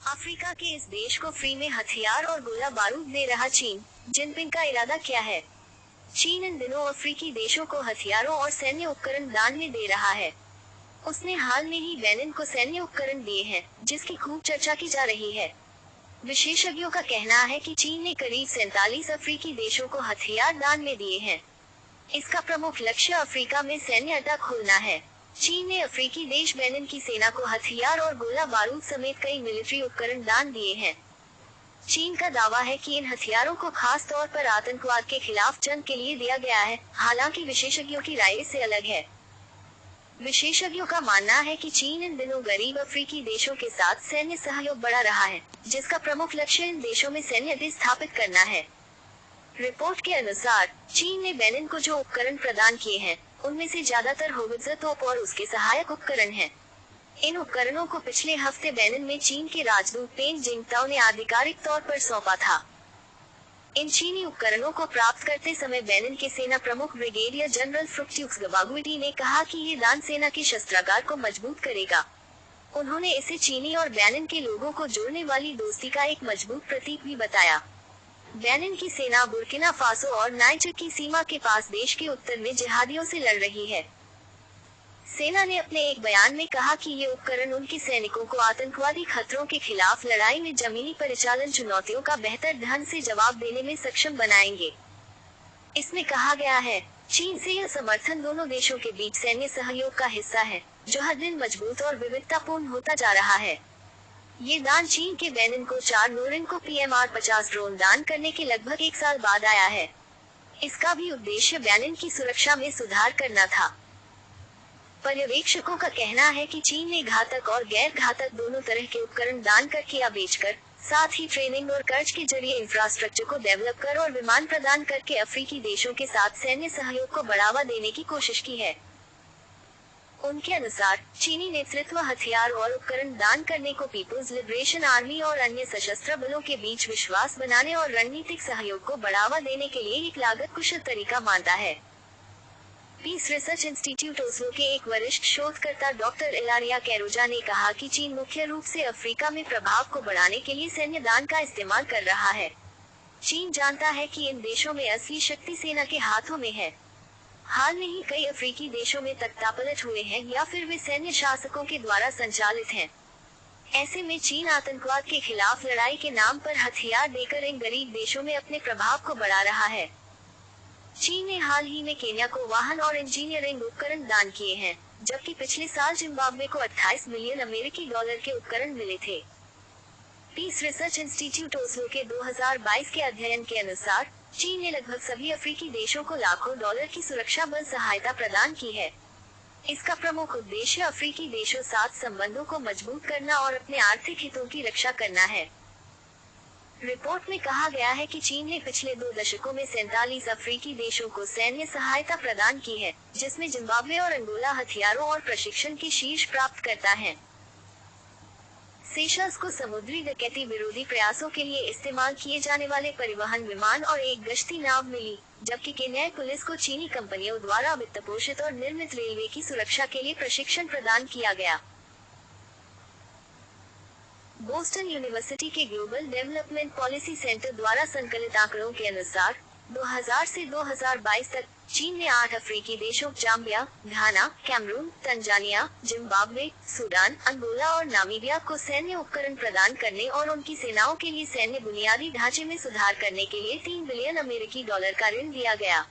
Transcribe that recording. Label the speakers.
Speaker 1: Africa के इस देश को फ्री में हथियार और गोला बारूद दे रहा चीन। जिनपिंग का इरादा क्या है? चीन इन दिनों अफ्रीकी देशों को हथियारों और सैन्य उपकरण दान में दे रहा है। उसने हाल में ही बेनिन को सैन्य उपकरण दिए हैं, जिसकी खूब चर्चा की जा रही है। विशेषज्ञों का कहना है कि चीन ने करीब 47 अफ्रीकी देशों को हथियार दान में दिए हैं। इसका प्रमुख लक्ष्य अफ्रीका में सैन्य अड्डा खोलना है। चीन ने अफ्रीकी देश बेनिन की सेना को हथियार और गोला बारूद समेत कई मिलिट्री उपकरण दान दिए हैं। चीन का दावा है कि इन हथियारों को खास तौर पर आतंकवाद के खिलाफ जंग के लिए दिया गया है, हालांकि विशेषज्ञों की राय इससे अलग है। विशेषज्ञों का मानना है कि चीन इन दिनों गरीब अफ्रीकी देशों के साथ सैन्य सहयोग बढ़ा रहा है, जिसका प्रमुख लक्ष्य इन देशों में सैन्य अड्डे स्थापित करना है। रिपोर्ट के अनुसार चीन ने बेनिन को जो उपकरण प्रदान किए हैं, उनमें से ज्यादातर होवित्ज़र तोप और उसके सहायक उपकरण हैं। इन उपकरणों को पिछले हफ्ते बेनिन में चीन के राजदूत पेंग जिंगताओ ने आधिकारिक तौर पर सौंपा था। इन चीनी उपकरणों को प्राप्त करते समय बेनिन के सेना प्रमुख ब्रिगेडियर जनरल फ्रुक्ट्यूक्स गबागुइटी ने कहा कि ये दान सेना के शस्त्रागार को मजबूत करेगा। उन्होंने इसे चीनी और बेनिन के लोगों को जोड़ने वाली दोस्ती का एक मजबूत प्रतीक भी बताया। बेनिन की सेना बुर्किना फासो और नाइजर की सीमा के पास देश के उत्तर में जिहादियों से लड़ रही है। सेना ने अपने एक बयान में कहा कि ये उपकरण उनके सैनिकों को आतंकवादी खतरों के खिलाफ लड़ाई में जमीनी परिचालन चुनौतियों का बेहतर ढंग से जवाब देने में सक्षम बनाएंगे। इसमें कहा गया है, चीन से यह समर्थन दोनों देशों के बीच सैन्य सहयोग का हिस्सा है, जो हर दिन मजबूत और विविधतापूर्ण होता जा रहा है। ये दान चीन के बेनिन को 4 नोरिनको PMR-50 ड्रोन दान करने के लगभग 1 साल बाद आया है। इसका भी उद्देश्य बेनिन की सुरक्षा में सुधार करना था। पर्यवेक्षकों का कहना है कि चीन ने घातक और गैर घातक दोनों तरह के उपकरण दान करके या बेचकर, साथ ही ट्रेनिंग और कर्ज के जरिए इंफ्रास्ट्रक्चर को डेवलप कर और विमान प्रदान करके अफ्रीकी देशों के साथ सैन्य सहयोग को बढ़ावा देने की कोशिश की है। उनके अनुसार चीनी नेतृत्व हथियार और उपकरण दान करने को पीपुल्स लिबरेशन आर्मी और अन्य सशस्त्र बलों के बीच विश्वास बनाने और रणनीतिक सहयोग को बढ़ावा देने के लिए एक लागत कुशल तरीका मानता है। पीस रिसर्च इंस्टीट्यूट ओस्लो के एक वरिष्ठ शोधकर्ता डॉक्टर इलारिया कैरोजा ने कहा कि चीन मुख्य रूप से अफ्रीका में प्रभाव को बढ़ाने के लिए सैन्य दान का इस्तेमाल कर रहा है। चीन जानता है कि इन देशों में असली शक्ति सेना के हाथों में है। हाल में ही कई अफ्रीकी देशों में तख्तापलट हुए हैं या फिर वे सैन्य शासकों के द्वारा संचालित हैं। ऐसे में चीन आतंकवाद के खिलाफ लड़ाई के नाम पर हथियार देकर इन गरीब देशों में अपने प्रभाव को बढ़ा रहा है। चीन ने हाल ही में केन्या को वाहन और इंजीनियरिंग उपकरण दान किए हैं, जबकि पिछले साल जिम्बाब्वे को 28 मिलियन अमेरिकी डॉलर के उपकरण मिले थे। पीस रिसर्च इंस्टीट्यूट ओस्लो के 2022 के अध्ययन के अनुसार चीन ने लगभग सभी अफ्रीकी देशों को लाखों डॉलर की सुरक्षा बल सहायता प्रदान की है। इसका प्रमुख उद्देश्य अफ्रीकी देशों साथ संबंधों को मजबूत करना और अपने आर्थिक हितों की रक्षा करना है। रिपोर्ट में कहा गया है कि चीन ने पिछले 2 दशकों में 47 अफ्रीकी देशों को सैन्य सहायता प्रदान की है, जिसमें जिम्बाब्वे और अंगोला हथियारों और प्रशिक्षण की शीर्ष प्राप्त करता है। सेशल्स को समुद्री डकैती विरोधी प्रयासों के लिए इस्तेमाल किए जाने वाले परिवहन विमान और एक गश्ती नाव मिली, जबकि केन्याई पुलिस को चीनी कंपनियों द्वारा वित्तपोषित और निर्मित रेलवे की सुरक्षा के लिए प्रशिक्षण प्रदान किया गया। बोस्टन यूनिवर्सिटी के ग्लोबल डेवलपमेंट पॉलिसी सेंटर द्वारा संकलित आंकड़ों के अनुसार 2000 से 2022 तक चीन ने 8 अफ्रीकी देशों Zambia, Ghana, Cameroon, Tanzania, Zimbabwe, Sudan, Angola और नामीबिया को सैन्य उपकरण प्रदान करने और उनकी सेनाओं के लिए सैन्य बुनियादी ढांचे में सुधार करने के लिए $3 बिलियन का ऋण दिया गया।